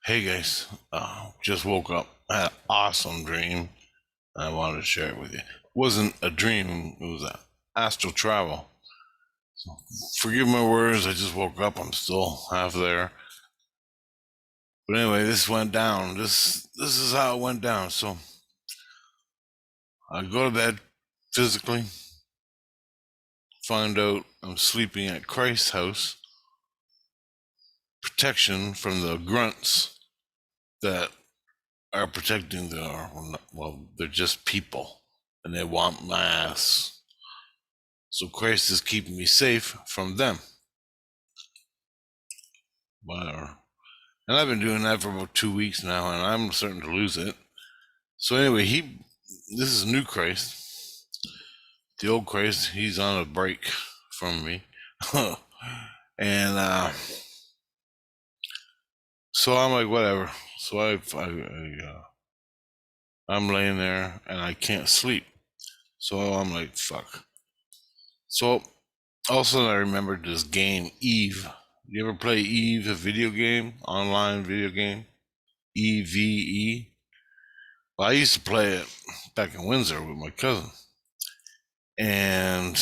Hey guys, just woke up. I had an awesome dream. I wanted to share it with you. It wasn't a dream, it was an astral travel. So forgive my words, I just woke up. I'm still half there. But anyway, this went down. This is how it went down. So I go to bed physically, find out I'm sleeping at Christ's house, protection from the grunts that are protecting well, they're just people and they want my ass. So Christ is keeping me safe from them. Whatever. And I've been doing that for about 2 weeks now, and I'm starting to lose it. So anyway, this is new Christ. The old Christ, he's on a break from me. and so I'm like, whatever. So I'm laying there and I can't sleep. So I'm like, fuck. So all of a sudden I remembered this game, Eve. You ever play Eve, a video game, online video game? EVE. Well, I used to play it back in Windsor with my cousin, and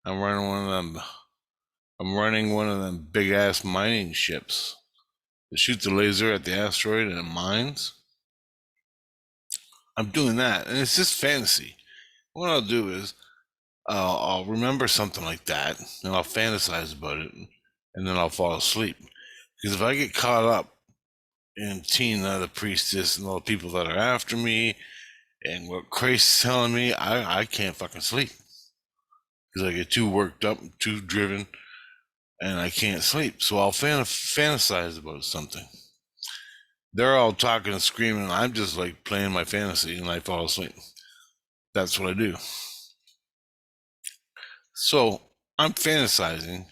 I'm running one of them. I'm running one of them big ass mining ships that shoot the laser at the asteroid and it mines. I'm doing that, and it's just fantasy. What I'll do is I'll remember something like that, and I'll fantasize about it, and then I'll fall asleep. Because if I get caught up in Tina, the priestess, and all the people that are after me, and what Christ's telling me, I can't fucking sleep because I get too worked up, too driven, and I can't sleep. So I'll fantasize about something. They're all talking and screaming, and I'm just like playing my fantasy, and I fall asleep. That's what I do. So I'm fantasizing,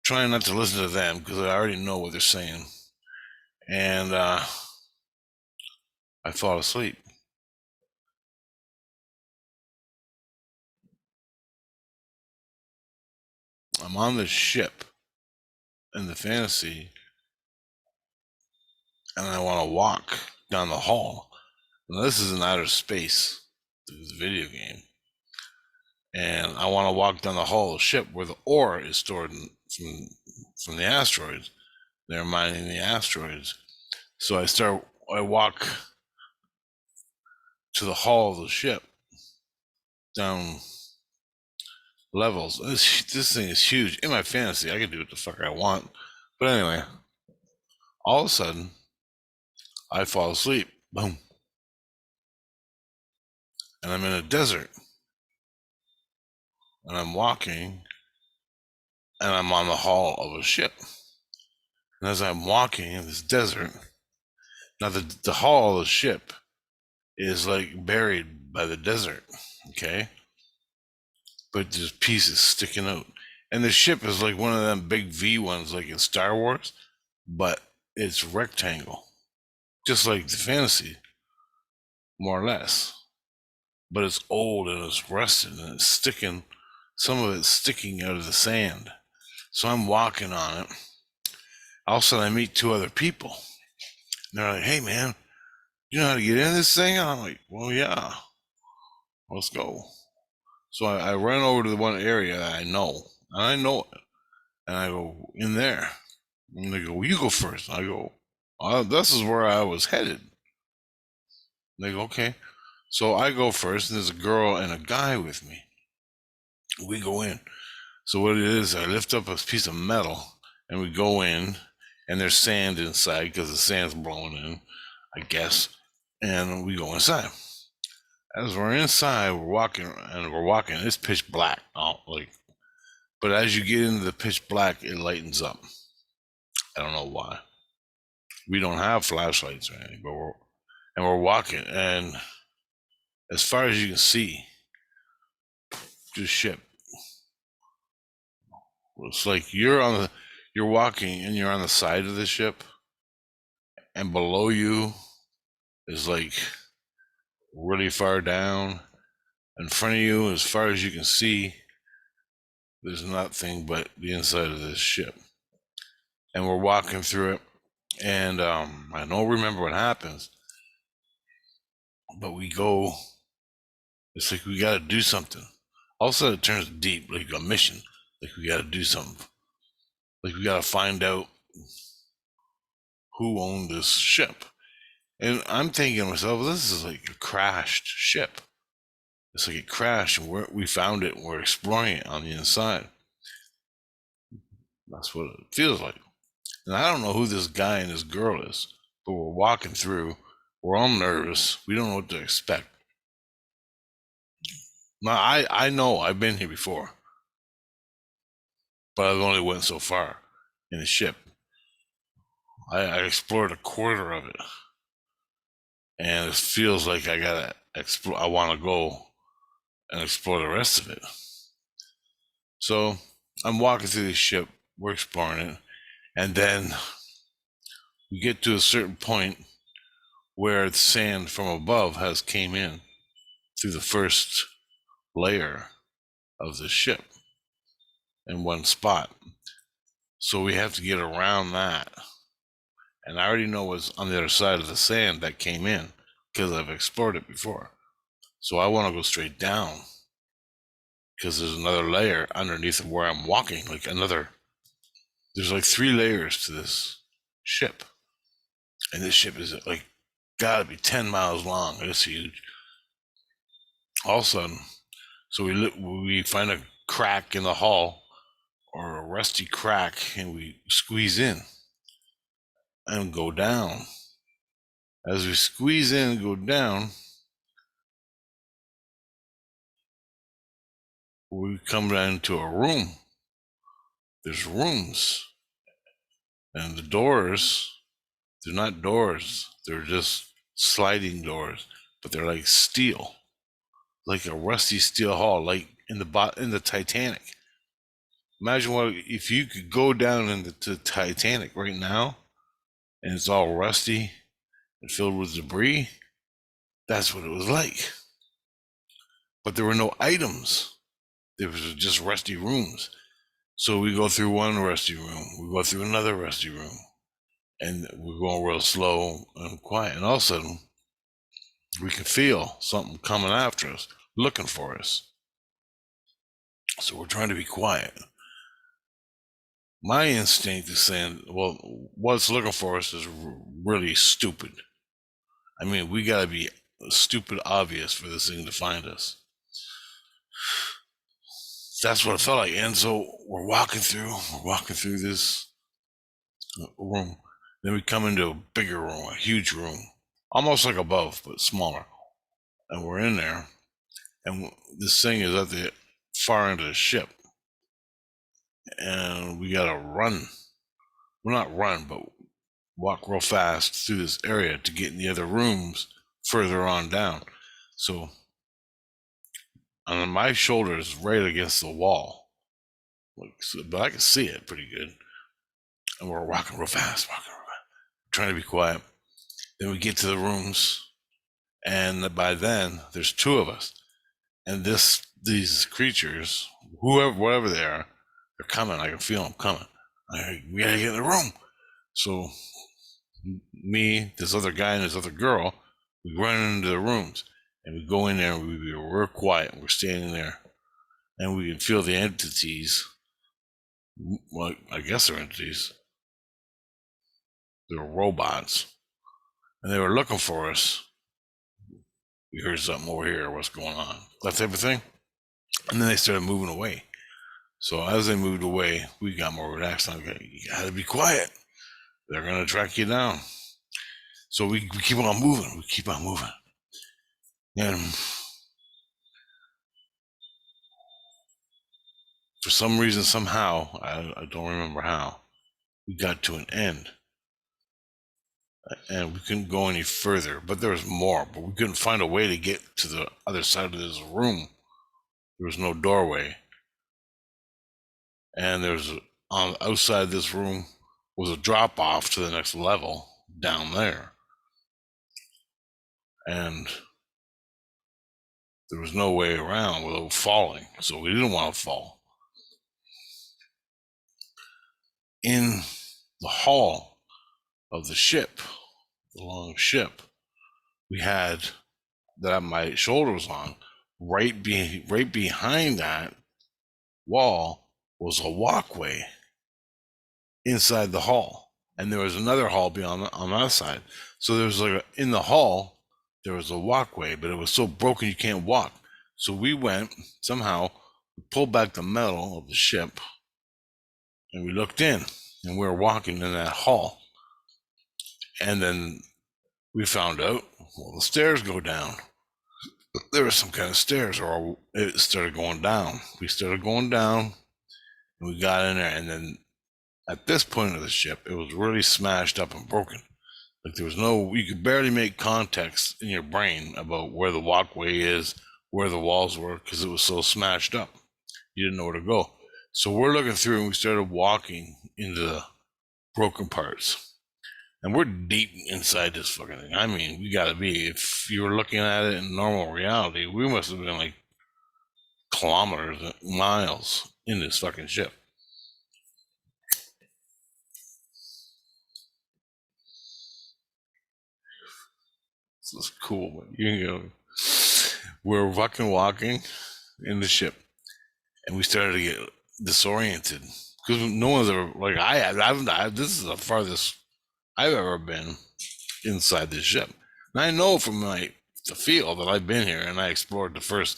trying not to listen to them because I already know what they're saying, and I fall asleep. I'm on the ship in the fantasy, and I want to walk down the hall. Now, this is in outer space. This video game, and I want to walk down the hull of the ship where the ore is stored from the asteroids. They're mining the asteroids, so I walk to the hull of the ship down levels. This thing is huge. In my fantasy, I can do what the fuck I want, but anyway, all of a sudden, I fall asleep. Boom, and I'm in a desert, and I'm walking, and I'm on the hull of a ship. And as I'm walking in this desert, now the hull of the ship is like buried by the desert, okay? But there's pieces sticking out. And the ship is like one of them big V ones like in Star Wars, but it's rectangle. Just like the fantasy, more or less. But it's old and it's rusted and it's sticking, some of it's sticking out of the sand. So I'm walking on it. All of a sudden I meet two other people. And they're like, hey man, you know how to get in this thing? And I'm like, well, yeah, let's go. So I run over to the one area that I know, and I know it, and I go in there. And they go, well, you go first. And I go, this is where I was headed. And they go, okay. So I go first, and there's a girl and a guy with me. We go in. So what it is, I lift up a piece of metal, and we go in, and there's sand inside because the sand's blowing in, I guess, and we go inside. As we're inside, we're walking. It's pitch black. But as you get into the pitch black, it lightens up. I don't know why. We don't have flashlights or anything, but we're walking, and as far as you can see, just ship. It's like you're walking, and you're on the side of the ship, and below you is like really far down. In front of you, as far as you can see, there's nothing but the inside of this ship. And we're walking through it, And I don't remember what happens, but we go. It's like we got to do something. All of a sudden, it turns deep, like a mission. Like we got to do something. Like we got to find out who owned this ship. And I'm thinking to myself, this is like a crashed ship. It's like it crashed, and we found it, and we're exploring it on the inside. That's what it feels like. And I don't know who this guy and this girl is, but we're walking through. We're all nervous. We don't know what to expect. Now, I know I've been here before, but I've only went so far in a ship. I explored a quarter of it, and it feels like I gotta explore. I want to go and explore the rest of it. So I'm walking through this ship. We're exploring it, and then we get to a certain point where the sand from above has came in through the first layer of the ship in one spot. So we have to get around that. And I already know what's on the other side of the sand that came in because I've explored it before. So I want to go straight down because there's another layer underneath of where I'm walking. There's like 3 layers to this ship. And this ship is like, gotta be 10 miles long. It's huge. All of a sudden, so we find a crack in the hull or a rusty crack, and we squeeze in and go down. As we squeeze in and go down, we come down to a room. There's rooms, and the doors, they're not doors, they're just sliding doors, but they're like steel, like a rusty steel hull, like in the Titanic. Imagine what if you could go down into the Titanic right now, and it's all rusty and filled with debris. That's what it was like. But there were no items. There was just rusty rooms. So we go through one rusty room, we go through another rusty room, and we're going real slow and quiet. And all of a sudden, we can feel something coming after us, looking for us. So we're trying to be quiet. My instinct is saying, well, what's looking for us is really stupid. I mean, we got to be stupid obvious for this thing to find us. That's what it felt like. And so we're walking through this room. Then we come into a bigger room, a huge room, almost like above, but smaller. And we're in there, and this thing is at the far end of the ship. And we gotta run. Well, not run, but walk real fast through this area to get in the other rooms further on down. So, on my shoulder is right against the wall, but I can see it pretty good. And we're walking real fast, trying to be quiet. Then we get to the rooms, and by then there's 2 of us, and these creatures, whatever they are, they're coming. I can feel them coming. We gotta get in the room. So me, this other guy, and this other girl, we run into the rooms, and we go in there, and we're quiet, and we're standing there, and we can feel the entities. Well, I guess they're entities. They're robots, and they were looking for us. We heard something over here. What's going on? That type of thing. And then they started moving away. So as they moved away, we got more relaxed. You gotta be quiet. They're gonna track you down. So we keep on moving. We keep on moving. And for some reason, somehow, I don't remember how, we got to an end. And we couldn't go any further, but there was more. But we couldn't find a way to get to the other side of this room. There was no doorway. And there's on outside this room was a drop off to the next level down there. And there was no way around without falling. So we didn't want to fall. In the hall of the ship, the long ship, we had that my shoulder was on, right behind that wall was a walkway inside the hall, and there was another hall beyond on that side. So there was in the hall there was a walkway, but it was so broken you can't walk. So we went somehow, pulled back the metal of the ship, and we looked in, and we were walking in that hall, and then we found out, well, the stairs go down. There was some kind of stairs, or it started going down. We started going down, and we got in there, and then at this point of the ship, it was really smashed up and broken. Like there was you could barely make context in your brain about where the walkway is, where the walls were, because it was so smashed up. You didn't know where to go. So we're looking through, and we started walking into the broken parts. And we're deep inside this fucking thing. I mean, we gotta be. If you were looking at it in normal reality, we must have been like kilometers, miles in this fucking ship. This is cool, man. You can go. We're fucking walking in the ship, and we started to get disoriented because no one's ever like I have. This is the farthest I've ever been inside this ship. And I know from the feel that I've been here, and I explored the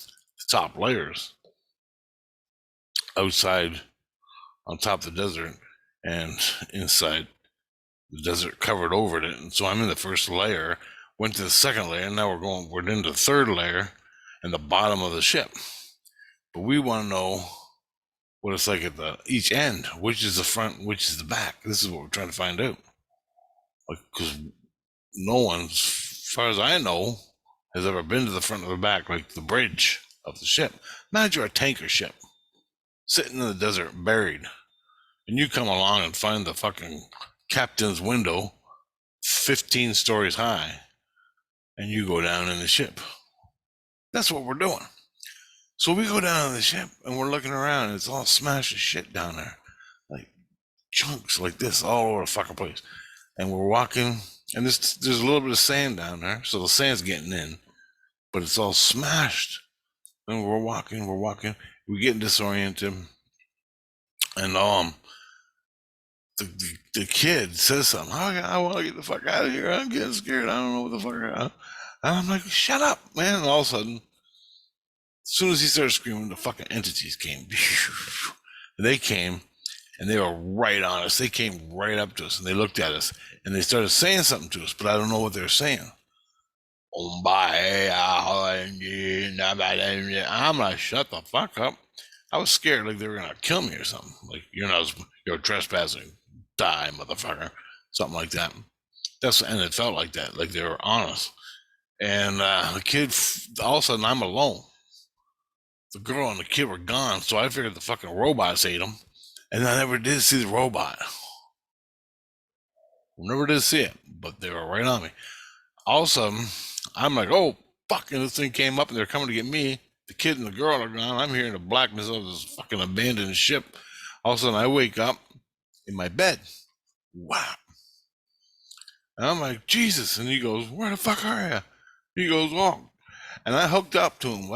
top layers outside on top of the desert and inside the desert covered over it. And so I'm in the first layer, went to the second layer, and now we're into the third layer and the bottom of the ship. But we want to know what it's like at each end, which is the front, which is the back. This is what we're trying to find out. Like, because no one, as far as I know, has ever been to the front or the back, like the bridge of the ship. Imagine a tanker ship sitting in the desert, buried, and you come along and find the fucking captain's window 15 stories high, and you go down in the ship. That's what we're doing. So we go down in the ship, and we're looking around, and it's all smashed as shit down there. Like chunks like this all over the fucking place. And we're walking, and there's a little bit of sand down there, so the sand's getting in, but it's all smashed. And we're walking, we're getting disoriented, and the kid says something. I want to get the fuck out of here. I'm getting scared. I don't know what the fuck. And I'm like, shut up, man. And all of a sudden, as soon as he started screaming, the fucking entities came. They came, and they were right on us. They came right up to us, and they looked at us, and they started saying something to us, but I don't know what they were saying. I'm like, shut the fuck up. I was scared like they were gonna kill me or something. Like, you're trespassing, die, motherfucker. Something like that. And it felt like that, like they were on us. And the kid, all of a sudden, I'm alone. The girl and the kid were gone, so I figured the fucking robots ate them. And I never did see the robot. Never did see it, but they were right on me. All of a sudden, I'm like, oh, fuck, and this thing came up, and they're coming to get me. The kid and the girl are gone. I'm here in the blackness of this fucking abandoned ship. All of a sudden, I wake up in my bed. Wow. And I'm like, Jesus. And he goes, where the fuck are you? He goes, oh. And I hooked up to him.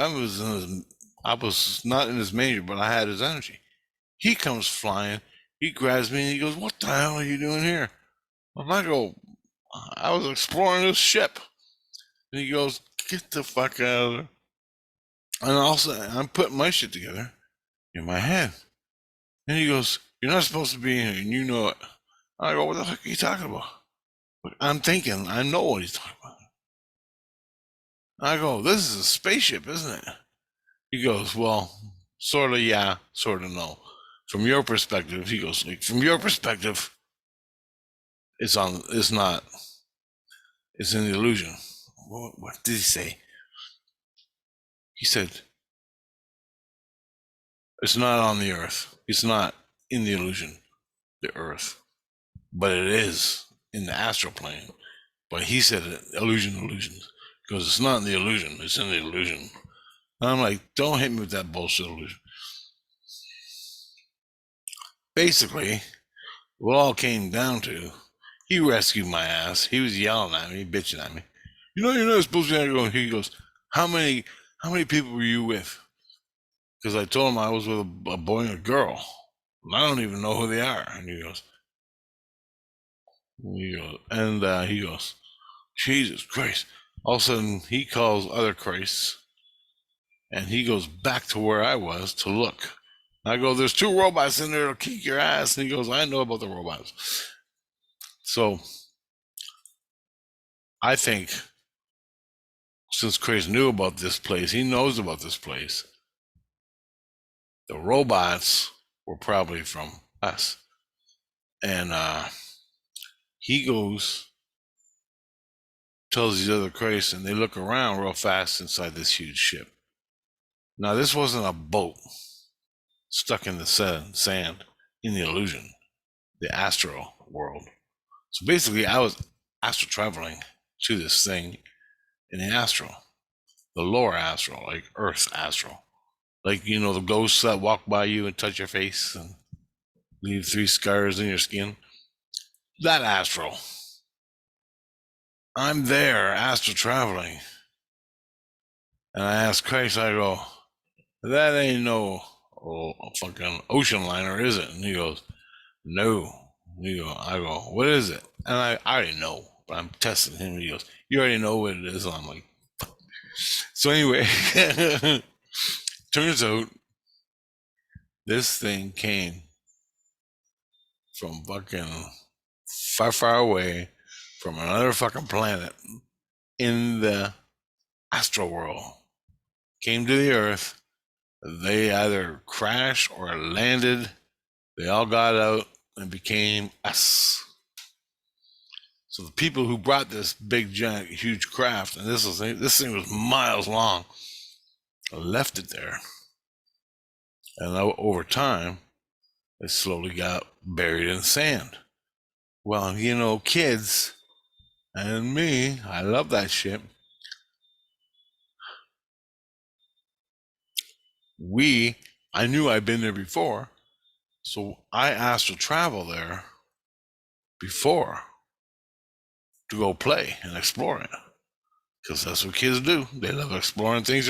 I was not in his manger, but I had his energy. He comes flying. He grabs me, and he goes, what the hell are you doing here? I go, I was exploring this ship. And he goes, get the fuck out of there. And also, I'm putting my shit together in my head. And he goes, you're not supposed to be in here, and you know it. I go, what the fuck are you talking about? I'm thinking, I know what he's talking about. I go, this is a spaceship, isn't it? He goes, well, sort of yeah, sort of no. From your perspective, he goes, like, from your perspective, it's not, it's in the illusion. What did he say? He said, it's not on the earth. It's not in the illusion, the earth. But it is in the astral plane. But he said illusions. Because it's not in the illusion, it's in the illusion. And I'm like, don't hit me with that bullshit illusion. Basically, what all came down to, He rescued my ass. He was yelling at me, bitching at me. You know, you're not supposed to go. He goes, how many people were you with? Because I told him I was with a boy and a girl. I don't even know who they are. And he goes, Jesus Christ. All of a sudden, he calls other Christs, and he goes back to where I was to look. I go, there's 2 robots in there to kick your ass. And he goes, I know about the robots. So I think since Christ knew about this place, he knows about this place. The robots were probably from us. And he goes, tells these other Christs, and they look around real fast inside this huge ship. Now, this wasn't a boat stuck in the sand in the illusion, the astral world. So basically, I was astral traveling to this thing in the astral, the lower astral, like Earth astral. Like, you know, the ghosts that walk by you and touch your face and leave 3 scars in your skin. That astral. I'm there, astral traveling. And I asked Christ, I go, that ain't no fucking ocean liner, is it? And he goes, no. I go, what is it? And I already know, but I'm testing him. He goes, you already know what it is. And I'm like, so anyway, turns out this thing came from fucking far, far away from another fucking planet in the astral world. Came to the Earth. They either crashed or landed. They all got out and became us. So the people who brought this big, giant, huge craft, and this thing was miles long, left it there. And over time, it slowly got buried in sand. Well, you know, kids and me, I love that shit. I knew I'd been there before, so I astral travel there before to go play and explore it. Because that's what kids do. They love exploring things.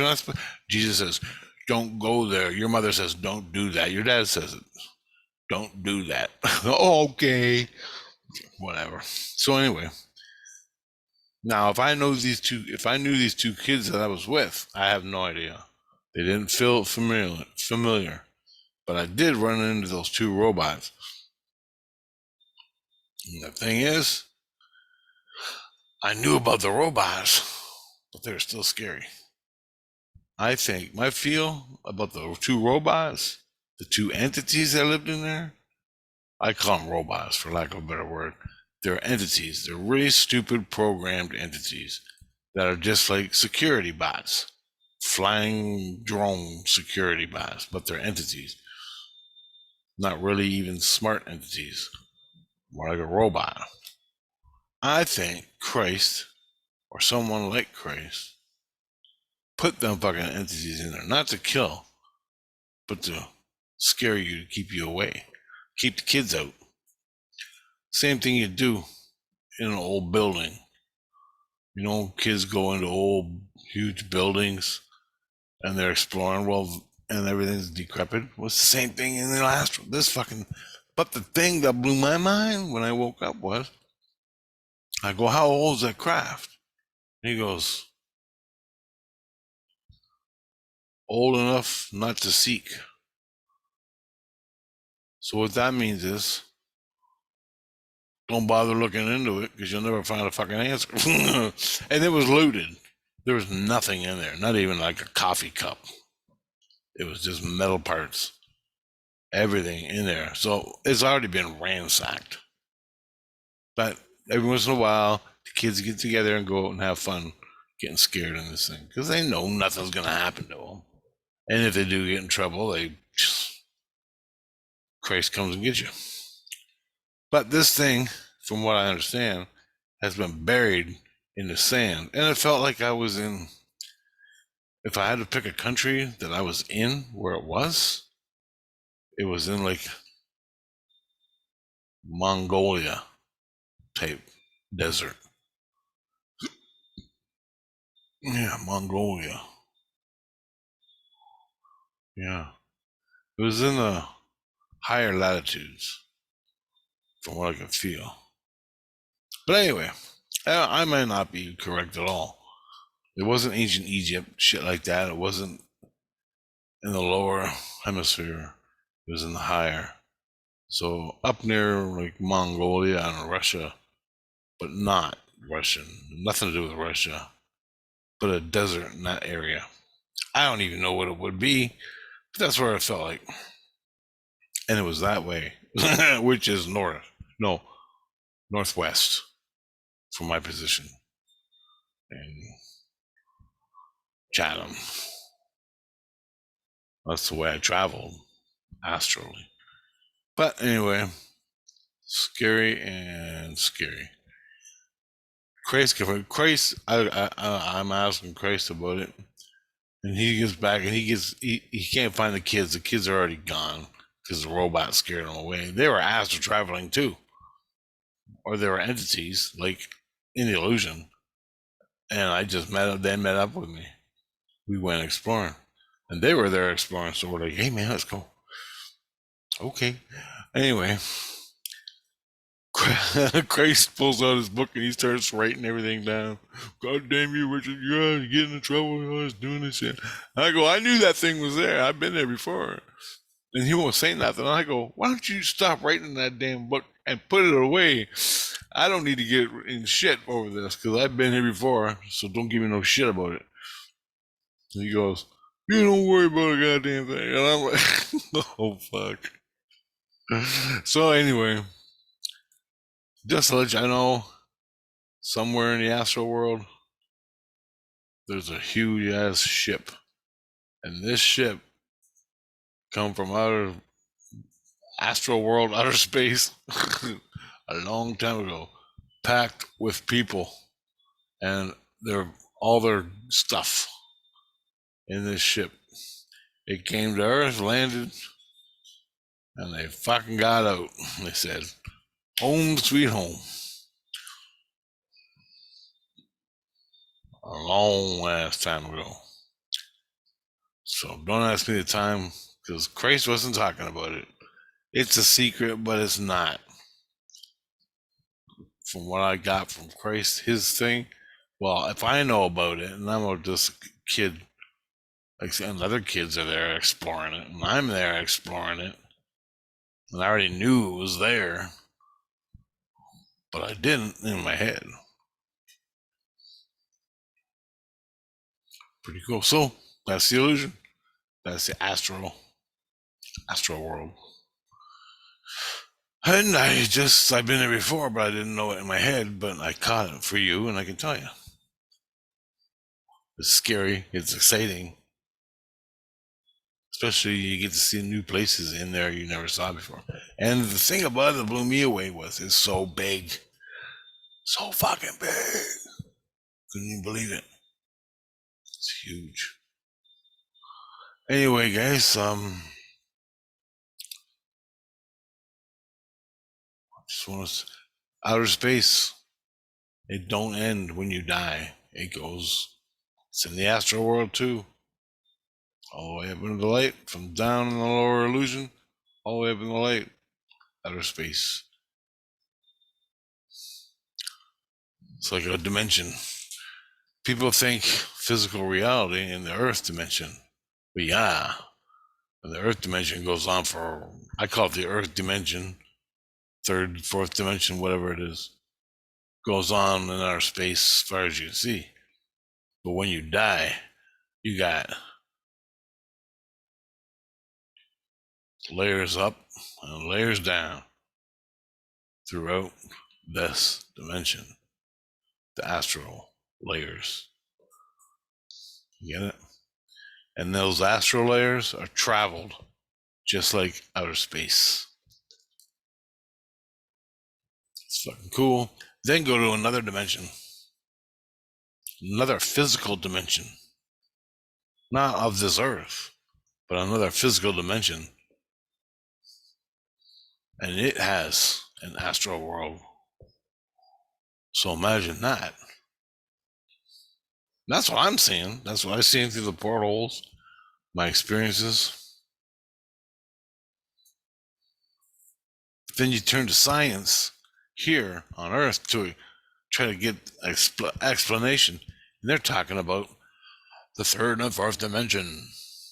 Jesus says, don't go there. Your mother says, don't do that. Your dad says it. Don't do that. Okay. Whatever. So anyway, now if I knew these 2 kids that I was with, I have no idea. They didn't feel familiar. But I did run into those 2 robots. And the thing is, I knew about the robots, but they're still scary. I think my feel about the 2 robots, the 2 entities that lived in there, I call them robots for lack of a better word. They're entities. They're really stupid programmed entities that are just like security bots, flying drone security bots, but they're entities. Not really even smart entities, more like a robot. I think Christ, or someone like Christ, put them fucking entities in there, not to kill, but to scare you, to keep you away, keep the kids out. Same thing you do in an old building. You know, kids go into old, huge buildings and they're exploring, and everything's decrepit. What's the same thing in the astral? But the thing that blew my mind when I woke up was, I go, how old is that craft? And he goes, old enough not to seek. So what that means is, don't bother looking into it because you'll never find a fucking answer. And it was looted. There was nothing in there, not even like a coffee cup. It was just metal parts, everything in there. So it's already been ransacked. But every once in a while, the kids get together and go out and have fun getting scared in this thing because they know nothing's going to happen to them. And if they do get in trouble, Christ comes and gets you. But this thing, from what I understand, has been buried in the sand. And it felt like I was in, if I had to pick a country that I was in where it was in like Mongolia type desert. Yeah, Mongolia. Yeah. It was in the higher latitudes, from what I can feel. But anyway, I might not be correct at all. It wasn't ancient Egypt, shit like that. It wasn't in the lower hemisphere. It was in the higher. So up near like Mongolia and Russia, but not Russian. Nothing to do with Russia, but a desert in that area. I don't even know what it would be, but that's where it felt like. And it was that way, which is northwest from my position. And Chatham. That's the way I traveled astrally. But anyway, scary and scary. Christ, I'm asking Christ about it, and he gets back and he can't find the kids. The kids are already gone because the robot scared them away. They were astral traveling too, or they were entities like in the illusion. And I just met up. They met up with me. We went exploring, and they were there exploring. So we're like, "Hey man, let's go." Okay. Anyway, Christ pulls out his book and he starts writing everything down. God damn you, Richard, you're getting in trouble. I was doing this shit. I go, I knew that thing was there. I've been there before. And he won't say nothing. I go, why don't you stop writing that damn book and put it away? I don't need to get in shit over this because I've been here before, so don't give me no shit about it. And he goes, you don't worry about a goddamn thing. And I'm like, oh, fuck. So anyway, just to let you know, somewhere in the astral world, there's a huge ass ship. And this ship come from outer astral world, outer space, a long time ago, packed with people and all their stuff in this ship. It came to Earth, landed, and they fucking got out. They said, home sweet home. A long last time ago. So don't ask me the time, because Christ wasn't talking about it. It's a secret, but it's not. From what I got from Christ, his thing, well, if I know about it, and I'm just a kid, like, and other kids are there exploring it, and I'm there exploring it, and I already knew it was there, but I didn't in my head. Pretty cool. So that's the illusion. That's the astral world. And I've been there before, but I didn't know it in my head, but I caught it for you, and I can tell you. It's scary. It's exciting. Especially you get to see new places in there you never saw before. And the thing about it that blew me away was it's so big. So fucking big. Couldn't even believe it. It's huge. Anyway, guys, just want to outer space. It don't end when you die. It goes. It's in the astral world too. All the way up into the light, from down in the lower illusion, all the way up in the light, outer space. It's like a dimension. People think physical reality in the earth dimension. But yeah, the earth dimension goes on for, I call it the earth dimension, third, fourth dimension, whatever it is, goes on in our space as far as you can see. But when you die, you got layers up and layers down throughout this dimension, the astral layers. You get it? And those astral layers are traveled just like outer space. It's fucking cool. Then go to another dimension, another physical dimension, not of this earth, but another physical dimension. And it has an astral world. So imagine that. That's what I'm seeing. That's what I'm seeing through the portholes, my experiences. But then you turn to science here on Earth to try to get explanation. And they're talking about the third and fourth dimension.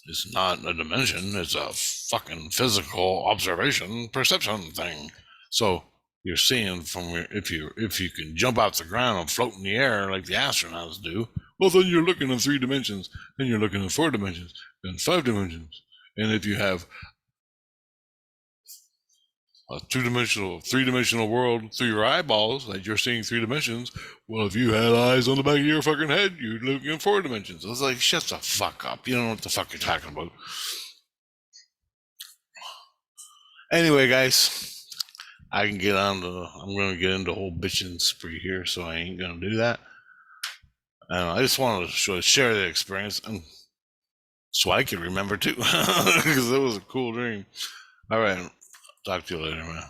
It's not a dimension, it's a fucking physical observation perception thing. So you're seeing from where, if you can jump off the ground and float in the air like the astronauts do, well then you're looking in 3 dimensions, then you're looking in 4 dimensions, then 5 dimensions. And if you have a 2 dimensional, 3 dimensional world through your eyeballs, that you're seeing 3 dimensions. Well, if you had eyes on the back of your fucking head, you'd look in 4 dimensions. I was like, shut the fuck up. You don't know what the fuck you're talking about. Anyway, guys, I'm going to get into a whole bitching spree here, so I ain't going to do that. I just wanted to share the experience, and so I could remember too, because it was a cool dream. All right, talk to you later, man.